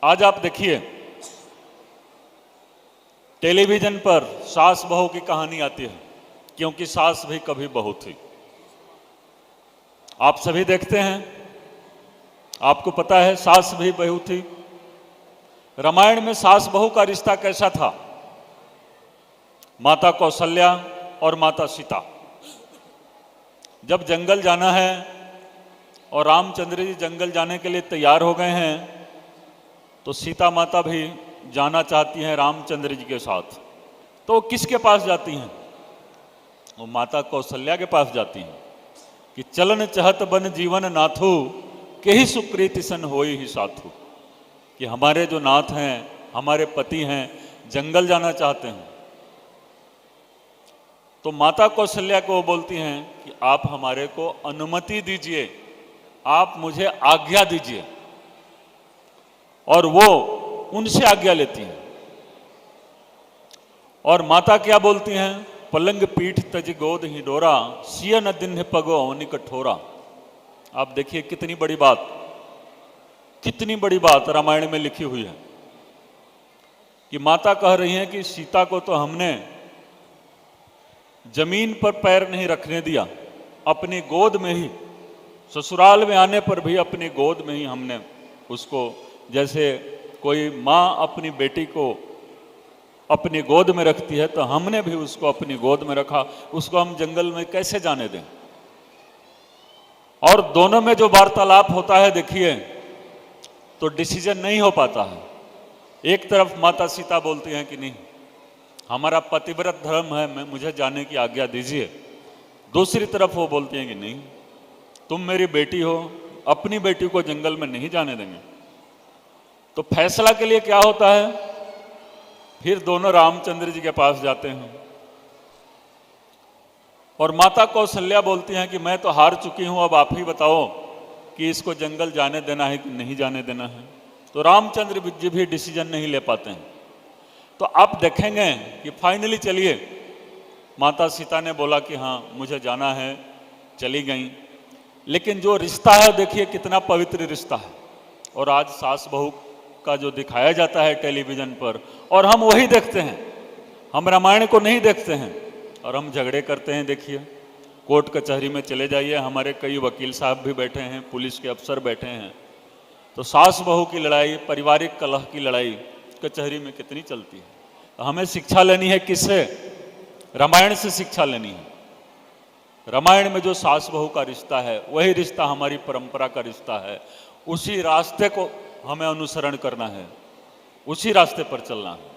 आज आप देखिए टेलीविजन पर सास बहू की कहानी आती है, क्योंकि सास भी कभी बहू थी। आप सभी देखते हैं, आपको पता है सास भी बहू थी। रामायण में सास बहू का रिश्ता कैसा था? माता कौशल्या और माता सीता, जब जंगल जाना है और रामचंद्र जी जंगल जाने के लिए तैयार हो गए हैं, तो सीता माता भी जाना चाहती हैं रामचंद्र जी के साथ। तो किसके पास जाती हैं? वो माता कौशल्या के पास जाती हैं कि चलन चहत बन जीवन नाथू के ही सुकृति सन होई ही साथू, कि हमारे जो नाथ हैं, हमारे पति हैं, जंगल जाना चाहते हैं। तो माता कौशल्या को बोलती हैं कि आप हमारे को अनुमति दीजिए, आप मुझे आज्ञा दीजिए, और वो उनसे आज्ञा लेती हैं। और माता क्या बोलती हैं? पलंग पीठ तज गोद ही डोरा, सिय न दिन पगो अवनि कठोरा। आप देखिए कितनी बड़ी बात, कितनी बड़ी बात रामायण में लिखी हुई है कि माता कह रही हैं कि सीता को तो हमने जमीन पर पैर नहीं रखने दिया, अपनी गोद में ही, ससुराल में आने पर भी अपनी गोद में ही हमने उसको, जैसे कोई माँ अपनी बेटी को अपनी गोद में रखती है, तो हमने भी उसको अपनी गोद में रखा। उसको हम जंगल में कैसे जाने दें? और दोनों में जो वार्तालाप होता है देखिए, तो डिसीजन नहीं हो पाता है। एक तरफ माता सीता बोलती हैं कि नहीं, हमारा पतिव्रत धर्म है, मैं मुझे जाने की आज्ञा दीजिए। दूसरी तरफ वो बोलती हैं कि नहीं, तुम मेरी बेटी हो, अपनी बेटी को जंगल में नहीं जाने देंगे। तो फैसला के लिए क्या होता है? फिर दोनों रामचंद्र जी के पास जाते हैं और माता कौशल्या बोलती हैं कि मैं तो हार चुकी हूं, अब आप ही बताओ कि इसको जंगल जाने देना है कि नहीं जाने देना है। तो रामचंद्र जी भी डिसीजन नहीं ले पाते हैं। तो आप देखेंगे कि फाइनली चलिए, माता सीता ने बोला कि हाँ मुझे जाना है, चली गई। लेकिन जो रिश्ता है देखिए कितना पवित्र रिश्ता है। और आज सास बहू का जो दिखाया जाता है टेलीविजन पर, और हम वही देखते हैं, हम रामायण को नहीं देखते हैं, और हम झगड़े करते हैं। देखिए कोर्ट कचहरी में चले जाइए, हमारे कई वकील साहब भी बैठे हैं, पुलिस के अफसर बैठे हैं, तो सास बहू की लड़ाई, पारिवारिक कलह की लड़ाई कचहरी में कितनी चलती है। तो हमें शिक्षा लेनी है किससे? रामायण से शिक्षा लेनी है। रामायण में जो सास बहू का रिश्ता है वही रिश्ता हमारी परंपरा का रिश्ता है। उसी रास्ते को हमें अनुसरण करना है, उसी रास्ते पर चलना है।